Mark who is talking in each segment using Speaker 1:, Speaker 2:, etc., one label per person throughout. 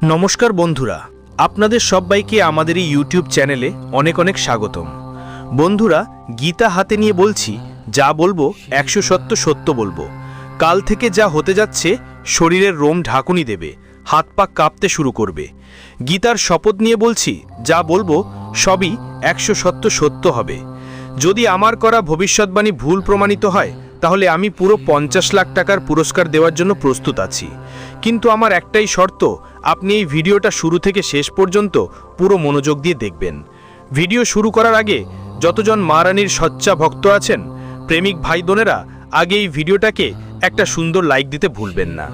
Speaker 1: নমস্কার বন্ধুরা, আপনাদের সবাইকে আমাদের এই ইউটিউব চ্যানেলে অনেক অনেক স্বাগতম। বন্ধুরা, গীতা হাতে নিয়ে বলছি, যা বলবো 100% সত্য বলবো। কাল থেকে যা হতে যাচ্ছে শরীরের রোম ঢাকুনি দেবে, হাত পা কাঁপতে শুরু করবে। গীতার শপথ নিয়ে বলছি, যা বলবো সবই 100% সত্য হবে। যদি আমার করা ভবিষ্যৎবাণী ভুল প্রমাণিত হয় তাহলে আমি পুরো 50 লাখ টাকার পুরস্কার দেওয়ার জন্য প্রস্তুত আছি। কিন্তু আমার একটাই শর্ত, আপনি এই ভিডিওটা শুরু থেকে শেষ পর্যন্ত পুরো মনোযোগ দিয়ে দেখবেন। ভিডিও শুরু করার আগে যতজন মা রানীর সচ্চা ভক্ত আছেন, প্রেমিক ভাই বোনেরা, আগে এই ভিডিওটাকে একটা সুন্দর লাইক দিতে ভুলবেন না।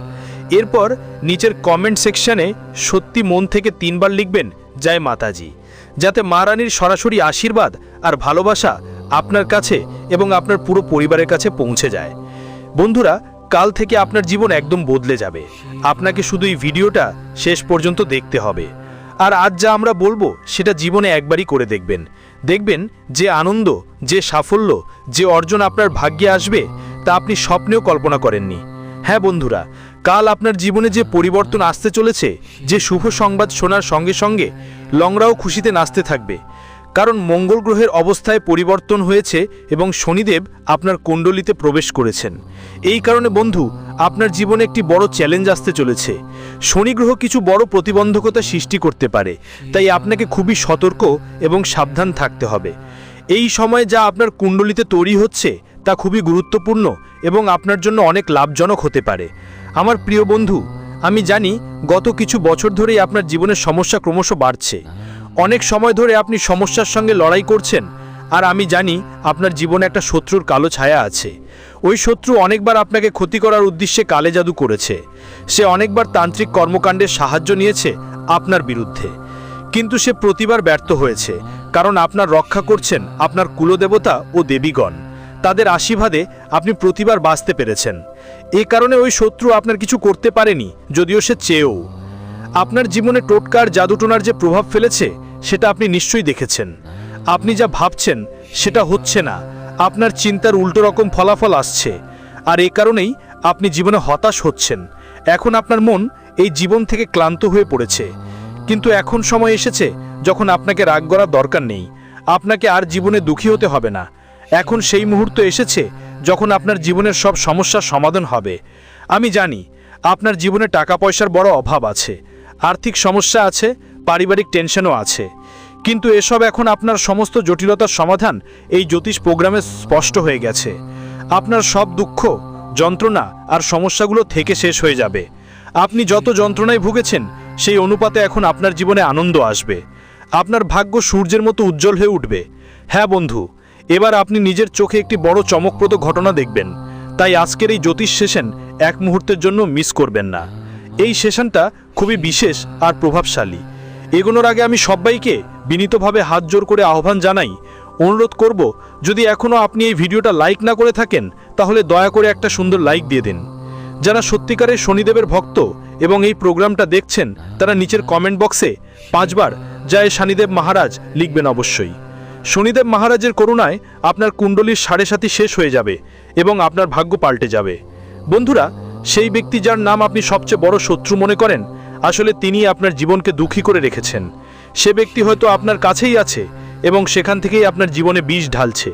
Speaker 1: এরপর নিচের কমেন্ট সেকশনে সত্যি মন থেকে 3 বার লিখবেন জয় মাতাজি, যাতে মা রানীর সরাসরি আশীর্বাদ আর ভালোবাসা আপনার কাছে এবং আপনার পুরো পরিবারের কাছে পৌঁছে যায়। বন্ধুরা, কাল থেকে আপনার জীবন একদম বদলে যাবে। আপনাকে শুধু এই ভিডিওটা শেষ পর্যন্ত দেখতে হবে। আর আজ যা আমরা বলবো সেটা জীবনে একবারই করে দেখবেন। দেখবেন যে আনন্দ, যে সাফল্য, যে অর্জন আপনার ভাগ্যে আসবে তা আপনি স্বপ্নেও কল্পনা করেননি। হ্যাঁ বন্ধুরা, কাল আপনার জীবনে যে পরিবর্তন আসতে চলেছে, যে শুভ সংবাদ শোনার সঙ্গে সঙ্গে লংরাও খুশিতে নাচতে থাকবে। কারণ মঙ্গল গ্রহের অবস্থায় পরিবর্তন হয়েছে এবং শনিদেব আপনার কুণ্ডলিতে প্রবেশ করেছেন। এই কারণে বন্ধু, আপনার জীবনে একটি বড় চ্যালেঞ্জ আসতে চলেছে। শনি গ্রহ কিছু বড় প্রতিবন্ধকতা সৃষ্টি করতে পারে, তাই আপনাকে খুবই সতর্ক এবং সাবধান থাকতে হবে। এই সময় যা আপনার কুণ্ডলিতে তৈরি হচ্ছে তা খুবই গুরুত্বপূর্ণ এবং আপনার জন্য অনেক লাভজনক হতে পারে। আমার প্রিয় বন্ধু, আমি জানি গত কিছু বছর ধরেই আপনার জীবনের সমস্যা ক্রমশ বাড়ছে। অনেক সময় ধরে আপনি সমস্যার সঙ্গে লড়াই করছেন, আর আমি জানি আপনার জীবনে একটা শত্রুর কালো ছায়া আছে। ওই শত্রু অনেকবার আপনাকে ক্ষতি করার উদ্দেশ্যে কালে জাদু করেছে। সে অনেকবার তান্ত্রিক কর্মকাণ্ডের সাহায্য নিয়েছে আপনার বিরুদ্ধে, কিন্তু সে প্রতিবার ব্যর্থ হয়েছে। কারণ আপনার রক্ষা করছেন আপনার কুলদেবতা ও দেবীগণ। তাদের আশীর্বাদে আপনি প্রতিবার বাঁচতে পেরেছেন। এই কারণে ওই শত্রু আপনার কিছু করতে পারেনি, যদিও সে চেয়েও। আপনার জীবনে টোটকার জাদুটোনার যে প্রভাব ফেলেছে সেটা আপনি নিশ্চয়ই দেখেছেন। আপনি যা ভাবছেন সেটা হচ্ছে না, আপনার চিন্তার উল্টো রকম ফলাফল আসছে। আর এই কারণেই আপনি জীবনে হতাশ হচ্ছেন। এখন আপনার মন এই জীবন থেকে ক্লান্ত হয়ে পড়েছে। কিন্তু এখন সময় এসেছে যখন আপনাকে রাগ করার দরকার নেই। আপনাকে আর জীবনে দুঃখী হতে হবে না। এখন সেই মুহূর্ত এসেছে যখন আপনার জীবনের সব সমস্যার সমাধান হবে। আমি জানি আপনার জীবনে টাকা পয়সার বড় অভাব আছে, আর্থিক সমস্যা আছে, পারিবারিক টেনশনও আছে। কিন্তু এসব এখন আপনার সমস্ত জটিলতার সমাধান এই জ্যোতিষ প্রোগ্রামে স্পষ্ট হয়ে গেছে। আপনার সব দুঃখ, যন্ত্রণা আর সমস্যাগুলো থেকে শেষ হয়ে যাবে। আপনি যত যন্ত্রণায় ভুগেছেন সেই অনুপাতে এখন আপনার জীবনে আনন্দ আসবে। আপনার ভাগ্য সূর্যের মতো উজ্জ্বল হয়ে উঠবে। হ্যাঁ বন্ধু, এবার আপনি নিজের চোখে একটি বড় চমকপ্রদ ঘটনা দেখবেন। তাই আজকের এই জ্যোতিষ সেশন এক মুহূর্তের জন্য মিস করবেন না। এই সেশনটা খুবই বিশেষ আর প্রভাবশালী। এগোনোর আগে আমি সবাইকে বিনীতভাবে হাত জোর করে আহ্বান জানাই, অনুরোধ করব, যদি এখনও আপনি এই ভিডিওটা লাইক না করে থাকেন তাহলে দয়া করে একটা সুন্দর লাইক দিয়ে দিন। যারা সত্যিকারের শনিদেবের ভক্ত এবং এই প্রোগ্রামটা দেখছেন তারা নিচের কমেন্ট বক্সে 5 বার জয় শনিদেব মহারাজ লিখবেন অবশ্যই। শনিদেব মহারাজের করুণায় আপনার কুণ্ডলীর 7.5 শেষ হয়ে যাবে এবং আপনার ভাগ্য পাল্টে যাবে। বন্ধুরা, সেই ব্যক্তি যার নাম আপনি সবচেয়ে বড় শত্রু মনে করেন, আসলে তিনি আপনার জীবনকে দুঃখী করে রেখেছেন। সে ব্যক্তি হয়তো আপনার কাছেই আছে এবং সেখান থেকেই আপনার জীবনে বিষ ঢালছে।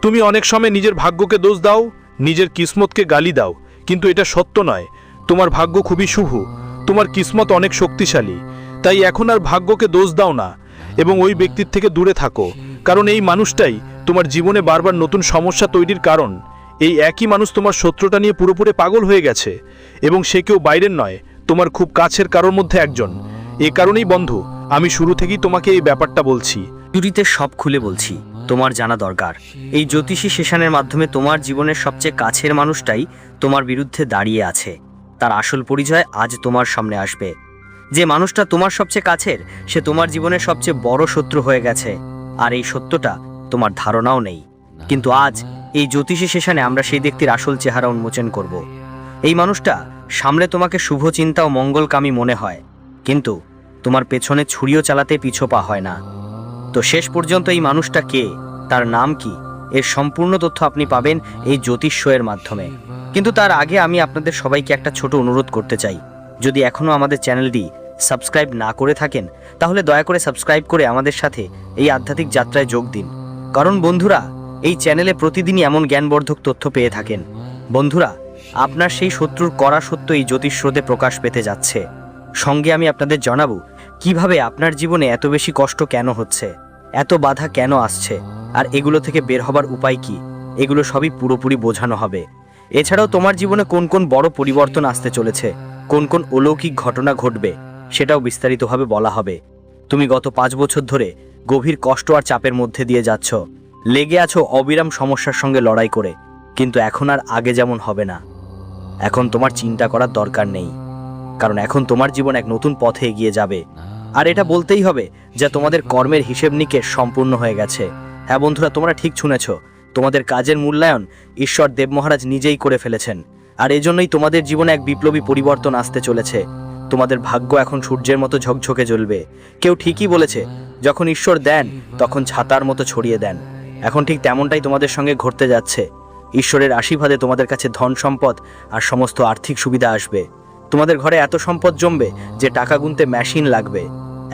Speaker 1: তুমি অনেক সময় নিজের ভাগ্যকে দোষ দাও, নিজের কিসমতকে গালি দাও, কিন্তু এটা সত্য নয়। তোমার ভাগ্য খুবই শুভ, তোমার কিসমত অনেক শক্তিশালী। তাই এখন আর ভাগ্যকে দোষ দাও না এবং ওই ব্যক্তির থেকে দূরে থাকো। কারণ এই মানুষটাই তোমার জীবনে বারবার নতুন সমস্যা তৈরির কারণ। এই একই মানুষ তোমার শত্রুতা নিয়ে পুরোপুরি পাগল হয়ে গেছে এবং সে কেউ বাইরের নয়, তোমার খুব কাছের কারোর মধ্যে একজন। এ কারণেই বন্ধু, আমি শুরু থেকেই তোমাকে এই ব্যাপারটা বলছি।
Speaker 2: চুরিতে সব খুলে বলছি, তোমার জানা দরকার। এই জ্যোতিষী সেশনের মাধ্যমে তোমার জীবনের সবচেয়ে কাছের মানুষটাই তোমার বিরুদ্ধে দাঁড়িয়ে আছে। তার আসল পরিচয় আজ তোমার সামনে আসবে। যে মানুষটা তোমার সবচেয়ে কাছের, সে তোমার জীবনের সবচেয়ে বড় শত্রু হয়ে গেছে। আর এই সত্যটা তোমার ধারণাও নেই। কিন্তু আজ এই জ্যোতিষী সেশনে আমরা সেই ব্যক্তির আসল চেহারা উন্মোচন করব। এই মানুষটা সামনে তোমাকে শুভ চিন্তা ও মঙ্গলকামী মনে হয়, কিন্তু তোমার পেছনে ছুরিও চালাতে পিছপা হয় না। তো শেষ পর্যন্ত এই মানুষটা কে, তার নাম কি, এর সম্পূর্ণ তথ্য আপনি পাবেন এই জ্যোতিষ শোয়ের মাধ্যমে। কিন্তু তার আগে আমি আপনাদের সবাইকে একটা ছোট অনুরোধ করতে চাই। যদি এখনও আমাদের চ্যানেলটি সাবস্ক্রাইব না করে থাকেন তাহলে দয়া করে সাবস্ক্রাইব করে আমাদের সাথে এই আধ্যাত্মিক যাত্রায় যোগ দিন। কারণ বন্ধুরা, এই চ্যানেলে প্রতিদিনই এমন জ্ঞানবর্ধক তথ্য পেয়ে থাকেন। বন্ধুরা, আপনার সেই শত্রুর কড়া সত্য এই জ্যোতিষ স্রোতে প্রকাশ পেতে যাচ্ছে। সঙ্গে আমি আপনাদের জানাবো কিভাবে আপনার জীবনে এত বেশি কষ্ট কেন হচ্ছে, এত বাধা কেন আসছে, আর এগুলো থেকে বের হবার উপায় কি, এগুলো সবই পুরোপুরি বোঝানো হবে। এছাড়াও তোমার জীবনে কোন কোন বড় পরিবর্তন আসতে চলেছে, কোন কোন অলৌকিক ঘটনা ঘটবে, সেটাও বিস্তারিতভাবে বলা হবে। তুমি গত 5 বছর ধরে গভীর কষ্ট আর চাপের মধ্যে দিয়ে যাচ্ছ, লেগে আছো অবিরাম সমস্যার সঙ্গে লড়াই করে, কিন্তু এখন আর আগে যেমন হবে না। এখন তোমার চিন্তা করার দরকার নেই, কারণ এখন তোমার জীবন এক নতুন পথে এগিয়ে যাবে। আর এটা বলতেই হবে যে তোমাদের কর্মের হিসেব নিকেশ সম্পূর্ণ হয়ে গেছে। হ্যাঁ বন্ধুরা, তোমরা ঠিক শুনেছ, তোমাদের কাজের মূল্যায়ন ঈশ্বর দেব মহারাজ নিজেই করে ফেলেছেন। আর এজন্যই তোমাদের জীবনে এক বিপ্লবী পরিবর্তন আসতে চলেছে। তোমাদের ভাগ্য এখন সূর্যের মতো ঝকঝকে জ্বলবে। কেউ ঠিকই বলেছে, যখন ঈশ্বর দেন তখন ছাতার মতো ছড়িয়ে দেন। এখন ঠিক তেমনটাই তোমাদের সঙ্গে ঘটতে যাচ্ছে। ঈশ্বরের আশীর্বাদে তোমাদের কাছে ধন সম্পদ আর সমস্ত আর্থিক সুবিধা আসবে। তোমাদের ঘরে এত সম্পদ জমবে যে টাকা গুনতে মেশিন লাগবে।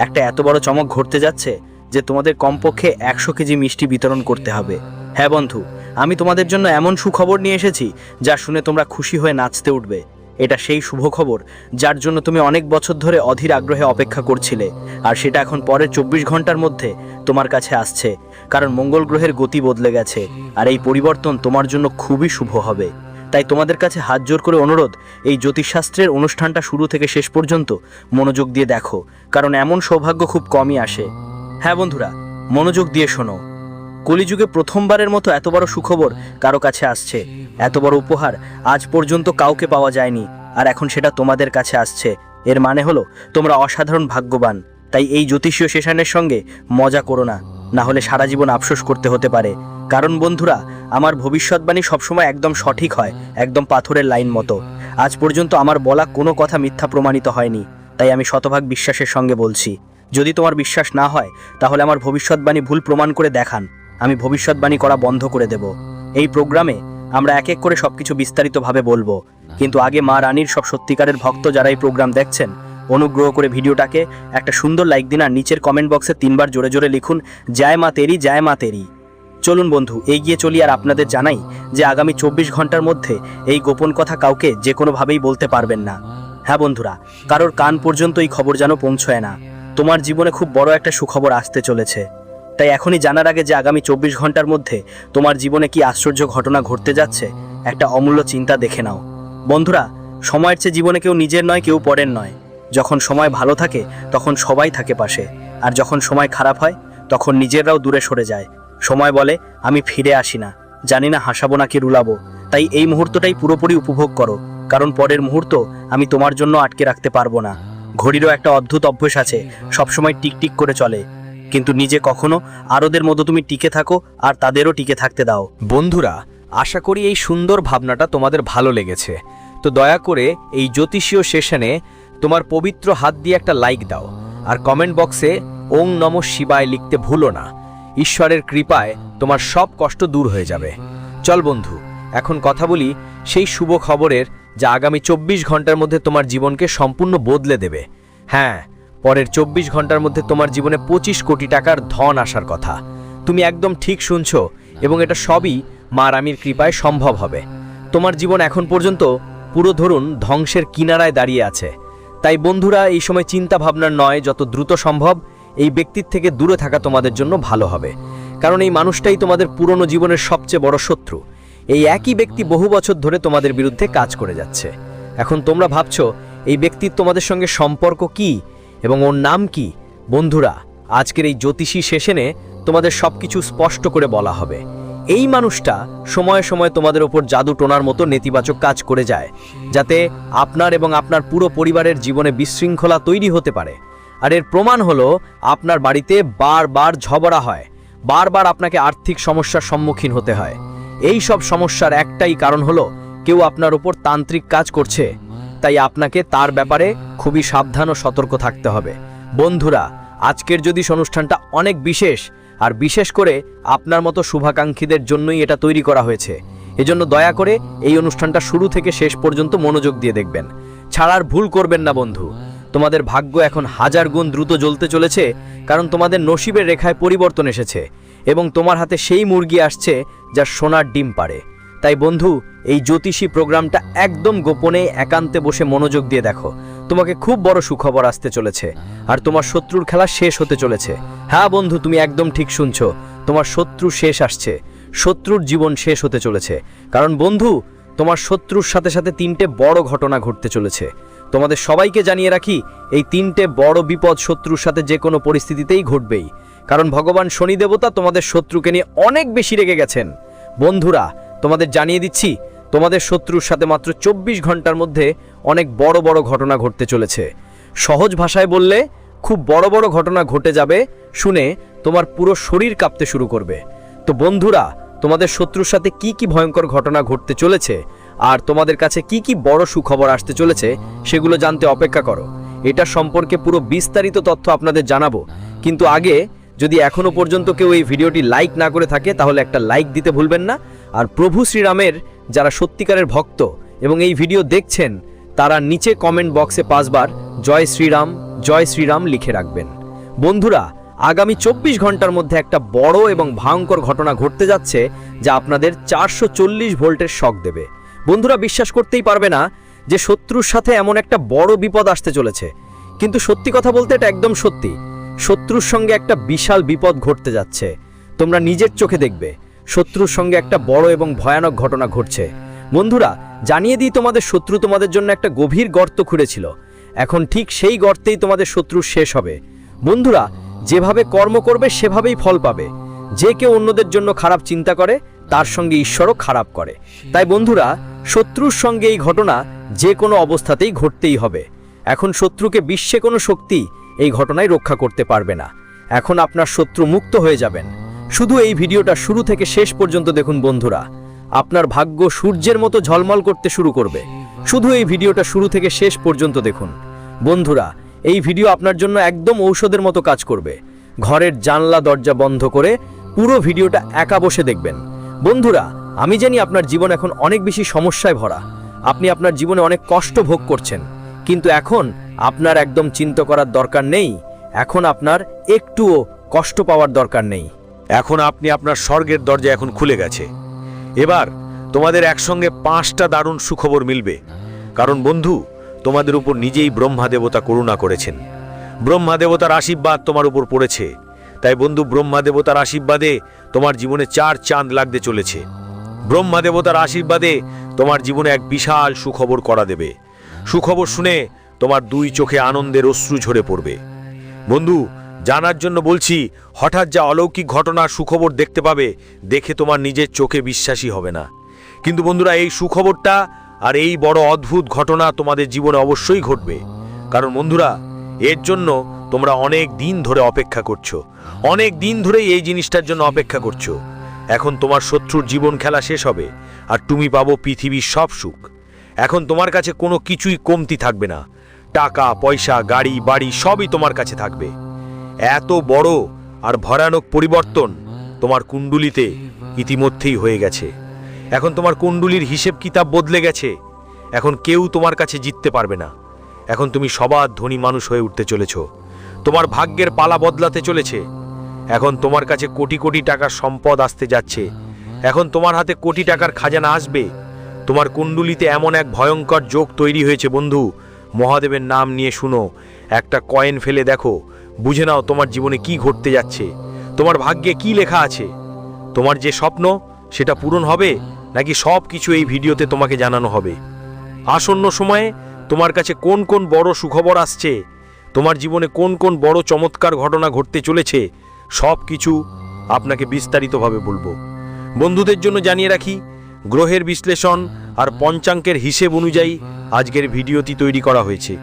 Speaker 2: একটা এত বড় চমক ঘটতে যাচ্ছে যে তোমাদের কমপক্ষে 100 কেজি মিষ্টি বিতরণ করতে হবে। হ্যাঁ বন্ধু, আমি তোমাদের জন্য এমন সুখবর নিয়ে এসেছি যা শুনে তোমরা খুশি হয়ে নাচতে উঠবে। এটা সেই শুভ খবর যার জন্য তুমি অনেক বছর ধরে অধীর আগ্রহে অপেক্ষা করছিলে, আর সেটা এখন পরের 24 ঘন্টার মধ্যে তোমার কাছে আসছে। কারণ মঙ্গল গ্রহের গতি বদলে গেছে, আর এই পরিবর্তন তোমার জন্য খুবই শুভ হবে। তাই তোমাদের কাছে হাত জোর করে অনুরোধ, এই জ্যোতিষশাস্ত্রের অনুষ্ঠানটা শুরু থেকে শেষ পর্যন্ত মনোযোগ দিয়ে দেখো, কারণ এমন সৌভাগ্য খুব কমই আসে। হ্যাঁ বন্ধুরা, মনোযোগ দিয়ে শোনো। কলিযুগে প্রথমবারের মতো এত বড় সুখবর কারো কাছে আসছে। এত বড় উপহার আজ পর্যন্ত কাউকে পাওয়া যায়নি, আর এখন সেটা তোমাদের কাছে আসছে। এর মানে হলো তোমরা অসাধারণ ভাগ্যবান। তাই এই জ্যোতিষীয় সেশনের সঙ্গে মজা করো না, না হলে সারা জীবন আফসোস করতে হতে পারে। কারণ বন্ধুরা, আমার ভবিষ্যৎবাণী সবসময় একদম সঠিক হয়, একদম পাথরের লাইন মতো। আজ পর্যন্ত আমার বলা কোনো কথা মিথ্যা প্রমাণিত হয়নি, তাই আমি শতভাগ বিশ্বাসের সঙ্গে বলছি। যদি তোমার বিশ্বাস না হয় তাহলে আমার ভবিষ্যৎবাণী ভুল প্রমাণ করে দেখান, আমি ভবিষ্যৎবাণী করা বন্ধ করে দেব। এই প্রোগ্রামে আমরা এক এক করে সবকিছু বিস্তারিতভাবে বলবো, কিন্তু আগে মা রানীর সব সত্যিকারের ভক্ত যারা এই প্রোগ্রাম দেখছেন, অনুগ্রহ করে ভিডিওটাকে একটা সুন্দর লাইক দিন, আর নিচের কমেন্ট বক্সে 3 বার জোরে জোরে লিখুন, জয় মা তেরি, জয় মা তেরি। চলুন বন্ধু, এগিয়ে চলি। আর আপনাদের জানাই যে আগামী 24 ঘন্টার মধ্যে এই গোপন কথা কাউকে যে কোনোভাবেই বলতে পারবেন না। হ্যাঁ বন্ধুরা, কারোর কান পর্যন্ত এই খবর যেন পৌঁছয় না। তোমার জীবনে খুব বড় একটা সুখবর আসতে চলেছে। তাই এখনই জানার আগে যে আগামী 24 ঘন্টার মধ্যে তোমার জীবনে কি আশ্চর্য ঘটনা ঘটতে যাচ্ছে, একটা অমূল্য চিন্তা দেখে নাও। বন্ধুরা, সময়ের চেয়ে জীবনে কেউ নিজের নয়, কেউ পরের নয়। যখন সময় ভালো থাকে তখন সবাই থাকে পাশে, আর যখন সময় খারাপ হয় তখন নিজেরাও দূরে সরে যায়। সময় বলে, আমি ফিরে আসি না, জানি না হাসাবো নাকি রুলাবো। তাই এই মুহূর্তটাই পুরোপুরি উপভোগ করো, কারণ পরের মুহূর্ত আমি তোমার জন্য আটকে রাখতে পারবো না। ঘড়িরও একটা অদ্ভুত অভ্যাস আছে, সবসময় টিকটিক করে চলে, কিন্তু নিজে কখনো আরোদের মতো তুমি টিকে থাকো আর তাদেরও টিকে থাকতে দাও।
Speaker 1: বন্ধুরা, আশা করি এই সুন্দর ভাবনাটা তোমাদের ভালো লেগেছে। তো দয়া করে এই জ্যোতিষীয় সেশনে তোমার পবিত্র হাত দিয়ে একটা লাইক দাও, আর কমেন্ট বক্সে ওং নমঃ শিবায় লিখতে ভুলো না। ঈশ্বরের কৃপায় তোমার সব কষ্ট দূর হয়ে যাবে। চল বন্ধু, এখন কথা বলি সেই শুভ খবরের যা আগামী 24 ঘন্টার মধ্যে তোমার জীবনকে সম্পূর্ণ বদলে দেবে। হ্যাঁ, পরের 24 ঘন্টার মধ্যে তোমার জীবনে 25 কোটি টাকার ধন আসার কথা। তুমি একদম ঠিক শুনছো, এবং এটা সবই মা রানীর কৃপায় সম্ভব হবে। তোমার জীবন এখন পর্যন্ত পুরো ধরুন ধ্বংসের কিনারায় দাঁড়িয়ে আছে। তাই বন্ধুরা, এই সময় চিন্তা ভাবনার নয়, যত দ্রুত সম্ভব এই ব্যক্তির থেকে দূরে থাকা তোমাদের জন্য ভালো হবে। কারণ এই মানুষটাই তোমাদের পুরনো জীবনের সবচেয়ে বড় শত্রু। এই একই ব্যক্তি বহু বছর ধরে তোমাদের বিরুদ্ধে কাজ করে যাচ্ছে। এখন তোমরা ভাবছো এই ব্যক্তির তোমাদের সঙ্গে সম্পর্ক কি এবং ওর নাম কি। বন্ধুরা, আজকের এই জ্যোতিষী সেশনে তোমাদের সবকিছু স্পষ্ট করে বলা হবে। এই মানুষটা সময়ে সময়ে তোমাদের ওপর জাদু টোনার মতো নেতিবাচক কাজ করে যায়, যাতে আপনার এবং আপনার পুরো পরিবারের জীবনে বিশৃঙ্খলা তৈরি হতে পারে। আর এর প্রমাণ হলো আপনার বাড়িতে বারবার ঝগড়া হয়, বারবার আপনাকে আর্থিক সমস্যার সম্মুখীন হতে হয়। এই সব সমস্যার একটাই কারণ হলো কেউ আপনার উপর তান্ত্রিক কাজ করছে। তাই আপনাকে তার ব্যাপারে খুবই সাবধান ও সতর্ক থাকতে হবে। বন্ধুরা, আজকের জ্যোতিষ অনুষ্ঠানটা অনেক বিশেষ, আর বিশেষ করে আপনার মতো শুভাকাঙ্ক্ষীদের জন্যই এটা তৈরি করা হয়েছে। এজন্য দয়া করে এই অনুষ্ঠানটা শুরু থেকে শেষ পর্যন্ত মনোযোগ দিয়ে দেখবেন, ছাড়ার ভুল করবেন না বন্ধু। তোমাদের ভাগ্য এখন 1000 গুণ দ্রুত জ্বলতে চলেছে, কারণ তোমাদের নসিবের রেখায় পরিবর্তন এসেছে এবং তোমার হাতে সেই মুরগি আসছে যা সোনার ডিম পাড়ে। তাই বন্ধু, এই জ্যোতিষী প্রোগ্রামটা একদম গোপনে একান্তে বসে মনোযোগ দিয়ে দেখো। তোমাকে খুব বড় সুখবর আসতে চলেছে, আর তোমার শত্রুর খেলা শেষ হতে চলেছে। হ্যাঁ বন্ধু, তুমি একদম ঠিক শুনছো, তোমার শত্রু শেষ আসছে, শত্রুর জীবন শেষ হতে চলেছে। কারণ বন্ধু, তোমার শত্রুর সাথে সাথে 3টে বড় ঘটনা ঘটতে চলেছে। তোমাদের সবাইকে জানিয়ে রাখি, এই 3টে বড় বিপদ শত্রুর সাথে যে কোনো পরিস্থিতিতেই ঘটবেই, কারণ ভগবান শনি দেবতা তোমাদের শত্রুকে নিয়ে অনেক বেশি রেগে গেছেন। বন্ধুরা, তোমাদের জানিয়ে দিচ্ছি, তোমাদের শত্রুর সাথে মাত্র 24 ঘন্টার মধ্যে অনেক বড় বড় ঘটনা ঘটতে চলেছে। সহজ ভাষায় বললে, খুব বড় বড় ঘটনা ঘটে যাবে, শুনে তোমার পুরো শরীর কাঁপতে শুরু করবে। তো বন্ধুরা, তোমাদের শত্রুর সাথে কি কি ভয়ঙ্কর ঘটনা ঘটতে চলেছে আর তোমাদের কাছে কি কি বড় সুখবর আসতে চলেছে সেগুলো জানতে অপেক্ষা করো। এটা সম্পর্কে পুরো বিস্তারিত তথ্য আপনাদের জানাবো, কিন্তু আগে যদি এখনো পর্যন্ত কেউ এই ভিডিওটি লাইক না করে থাকে তাহলে একটা লাইক দিতে ভুলবেন না। আর প্রভু শ্রীরামের যারা সত্যিকারের ভক্ত এবং এই ভিডিও দেখছেন, তারা নিচে কমেন্ট বক্সে 5 বার জয় শ্রীরাম লিখে রাখবেন। বন্ধুরা, আগামী 24 ঘন্টার মধ্যে একটা বড় এবং ভয়ঙ্কর ঘটনা ঘটতে যাচ্ছে যা আপনাদের 440 ভোল্টের শক দেবে। বন্ধুরা, বিশ্বাস করতেই পারবে না যে শত্রুর সাথে এমন একটা বড় বিপদ আসতে চলেছে, কিন্তু সত্যি কথা বলতে এটা একদম সত্যি। শত্রুর সঙ্গে একটা বিশাল বিপদ ঘটতে যাচ্ছে, তোমরা নিজের চোখে দেখবে। শত্রুর সঙ্গে একটা বড় এবং ভয়ানক ঘটনা ঘটছে। বন্ধুরা, জানিয়ে দিই, তোমাদের শত্রু তোমাদের জন্য একটা গভীর গর্ত খুঁড়েছিল, এখন ঠিক সেই গর্তেই তোমাদের শত্রু শেষ হবে। বন্ধুরা, যেভাবে কর্ম করবে সেভাবেই ফল পাবে। যে কেউ অন্যদের জন্য খারাপ চিন্তা করে, তার সঙ্গে ঈশ্বরও খারাপ করে। তাই বন্ধুরা, শত্রুর সঙ্গে এই ঘটনা যে কোনো অবস্থাতেই ঘটতেই হবে। এখন শত্রুকে বিশ্বে কোনো শক্তি এই ঘটনায় রক্ষা করতে পারবে না। এখন আপনার শত্রু মুক্ত হয়ে যাবেন। শুধু এই ভিডিওটা শুরু থেকে শেষ পর্যন্ত দেখুন বন্ধুরা, আপনার ভাগ্য সূর্যের মতো ঝলমল করতে শুরু করবে। শুধু এই ভিডিওটা শুরু থেকে শেষ পর্যন্ত দেখুন। বন্ধুরা, এই ভিডিও আপনার জন্য একদম ঔষধের মতো কাজ করবে। ঘরের জানলা দরজা বন্ধ করে পুরো ভিডিওটা একা বসে দেখবেন। বন্ধুরা, আমি জানি আপনার জীবন এখন অনেক বেশি সমস্যায় ভরা, আপনি আপনার জীবনে অনেক কষ্ট ভোগ করছেন, কিন্তু এখন আপনার একদম চিন্তা করার দরকার নেই। এখন আপনার একটুও কষ্ট পাওয়ার দরকার নেই।
Speaker 3: এখন আপনি আপনার স্বর্গের দরজা এখন খুলে গেছে। এবার তোমাদের একসঙ্গে 5টা দারুণ সুখবর মিলবে, কারণ বন্ধু, তোমাদের উপর নিজেই ব্রহ্মা দেবতা করুণা করেছেন। ব্রহ্মা দেবতার আশীর্বাদ তোমার উপর পড়েছে। তাই বন্ধু, ব্রহ্মা দেবতার আশীর্বাদে তোমার জীবনে 4 চাঁদ লাগতে চলেছে। ব্রহ্মা দেবতার আশীর্বাদে তোমার জীবনে এক বিশাল সুখবর করা দেবে। সুখবর শুনে তোমার 2 চোখে আনন্দের অশ্রু ঝরে পড়বে। বন্ধু, জানার জন্য বলছি, হঠাৎ যা অলৌকিক ঘটনার সুখবর দেখতে পাবে, দেখে তোমার নিজের চোখে বিশ্বাসই হবে না। কিন্তু বন্ধুরা, এই সুখবরটা আর এই বড় অদ্ভুত ঘটনা তোমাদের জীবনে অবশ্যই ঘটবে, কারণ বন্ধুরা, এর জন্য তোমরা অনেক দিন ধরে অপেক্ষা করছো। অনেক দিন ধরেই এই জিনিসটার জন্য অপেক্ষা করছো। এখন তোমার শত্রুর জীবন খেলা শেষ হবে, আর তুমি পাবো পৃথিবীর সব সুখ। এখন তোমার কাছে কোনো কিছুই কমতি থাকবে না। টাকা পয়সা, গাড়ি বাড়ি সবই তোমার কাছে থাকবে। এত বড় আর ভয়ানক পরিবর্তন তোমার কুণ্ডুলিতে ইতিমধ্যেই হয়ে গেছে। এখন তোমার কুণ্ডুলির হিসেব কিতাব বদলে গেছে। এখন কেউ তোমার কাছে জিততে পারবে না। এখন তুমি সবার ধনী মানুষ হয়ে উঠতে চলেছ। তোমার ভাগ্যের পালা বদলাতে চলেছে। এখন তোমার কাছে কোটি কোটি টাকার সম্পদ আসতে যাচ্ছে। এখন তোমার হাতে কোটি টাকার খাজানা আসবে। তোমার কুণ্ডুলিতে এমন এক ভয়ঙ্কর যোগ তৈরি হয়েছে বন্ধু, মহাদেবের নাম নিয়ে শুনো, একটা কয়েন ফেলে দেখো, বুঝে নাও তোমার জীবনে কি ঘটতে যাচ্ছে, তোমার ভাগ্যে কি লেখা আছে। তোমার যে স্বপ্ন সেটা পূরণ হবে নাকি সব কিছু এই ভিডিওতে তোমাকে জানানো হবে। আসন্ন সময়ে তোমার কাছে কোন কোন বড় সুখবর আসছে, তোমার জীবনে কোন কোন বড় চমৎকার ঘটনা ঘটতে চলেছে, সব কিছু আপনাকে বিস্তারিতভাবে বলবো। বন্ধুদের জন্য জানিয়ে রাখি, গ্রহের বিশ্লেষণ আর পঞ্চাঙ্কের হিসেব অনুযায়ী আজকের ভিডিওটি তৈরি করা হয়েছে।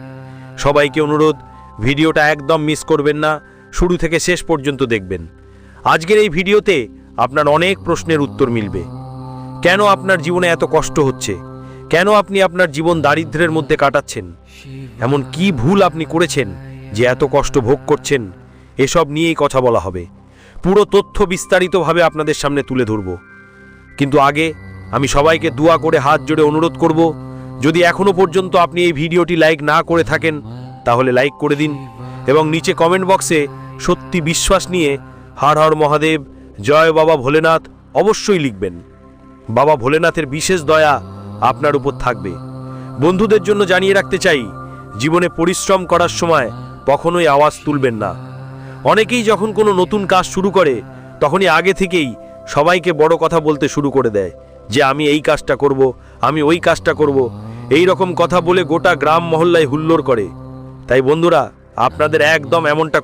Speaker 3: সবাইকে অনুরোধ, ভিডিওটা একদম মিস করবেন না, শুরু থেকে শেষ পর্যন্ত দেখবেন। আজকের এই ভিডিওতে আপনার অনেক প্রশ্নের উত্তর মিলবে। কেন আপনার জীবনে এত কষ্ট হচ্ছে, কেন আপনি আপনার জীবন দারিদ্র্যের মধ্যে কাটাচ্ছেন, এমন কি ভুল আপনি করেছেন যে এত কষ্ট ভোগ করছেন, এসব নিয়েই কথা বলা হবে। পুরো তথ্য বিস্তারিতভাবে আপনাদের সামনে তুলে ধরব। কিন্তু আগে আমি সবাইকে দোয়া করে হাত জোড়ে অনুরোধ করব, যদি এখনো পর্যন্ত আপনি এই ভিডিওটি লাইক না করে থাকেন তাহলে লাইক করে দিন এবং নিচে কমেন্ট বক্সে সত্যি বিশ্বাস নিয়ে হর হর মহাদেব, জয় বাবা ভোলেনাথ অবশ্যই লিখবেন। বাবা ভোলেনাথের বিশেষ দয়া আপনার উপর থাকবে। বন্ধুদের জন্য জানিয়ে রাখতে চাই, জীবনে পরিশ্রম করার সময় কখনোই আওয়াজ তুলবেন না। অনেকেই যখন কোনো নতুন কাজ শুরু করে তখনই আগে থেকেই সবাইকে বড় কথা বলতে শুরু করে দেয় যে আমি এই কাজটা করব, আমি ওই কাজটা করব, এই রকম কথা বলে গোটা গ্রাম মহল্লায় হুল্লোড় করে। তাই বন্ধুরা, আপনাদের একদম এমনটা